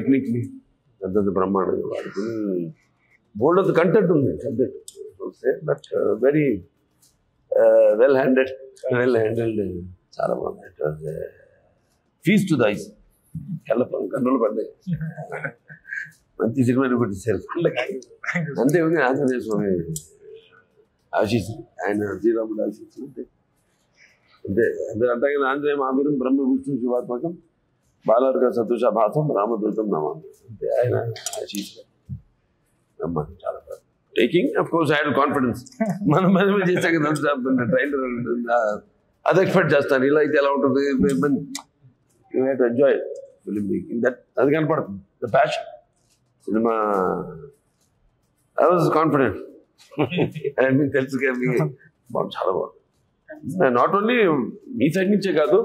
టెక్నిక్ని అంతంత బ్రహ్మాండంగా వాడుకుని బోల్డ్ ఆఫ్ ద కంటెంట్ ఉంది సబ్జెక్ట్ బట్ వెరీ వెల్ హ్యాండెల్డ్ చాలా బాగుంది. ఫీజ్ టు ద ఐస్ కన్నులు పడ్డాయి. మంచి సినిమా పెట్టించారు. అంతేముంది ఆంజనేయ స్వామి ఆశీస్సు, ఆయన శ్రీరాముడు ఆశీస్సు అంతే అంతే. అందరూ అంటారు కదా, ఆంజనేయ మహావీరం బ్రహ్మ విష్ణు శివాత్మకం బాలవర్గ సదృశాభాసం రామదూతం నమామి అంటే ఆయన ఆశీస్సు నమ్మకం చాలా బాగా taking. Of course I had confidence. మనం చేసాక ట్రైలర్ అది ఎక్స్పెక్ట్ చేస్తాను, ఇలా అయితే ఎలా ఉంటుంది. You have to enjoy film making. That అది కనపడుతుంది, the passion. Cinema I was confident. మీకు తెలుసు బాగుంది, చాలా బాగుంది. నాట్ ఓన్లీ మీ సైడ్ నుంచే కాదు,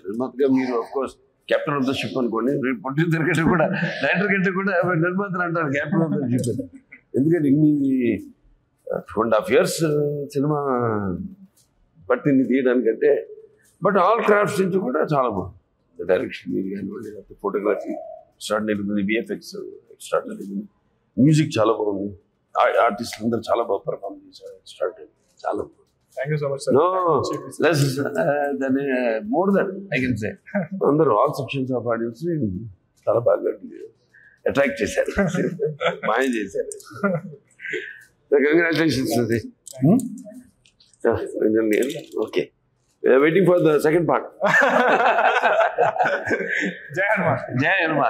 నిర్మాతగా మీరు of course captain of the ship అనుకోండి. ప్రొడ్యూసర్ కంటే కూడా డైరెక్టర్ కంటే కూడా నిర్మాతలు అంటారు కెప్టెన్ ఆఫ్ ద షిప్. ఎందుకంటే ఇన్ని 2.5 years సినిమా పట్టింది తీయడానికంటే. బట్ ఆల్ క్రాఫ్ట్స్ నుంచి కూడా చాలా బాగుంది. డైరెక్షన్ మీరు కానివ్వండి, ఫోటోగ్రఫీ ఎక్స్ట్రాడినరీ ఉంది, విఎఫ్ఎక్స్ ఎక్స్ట్రాడినరీ ఉంది, మ్యూజిక్ చాలా బాగుంది, ఆర్టిస్టులు అందరూ చాలా బాగా పర్ఫార్మ్ చేశారు. ఎక్స్ట్రాడినరీ, చాలా బాగుంది. Thank you so much, sir. No, less than more than I can say. అందరూ ఆల్ సెక్షన్స్ ఆఫ్ ఆడియన్స్ చాలా బాగా అట్రాక్ట్ చేశారు, మాయ చేశారు. Congratulations. Okay, waiting for the second part. Jai Hanuman. జై హనుమాన్.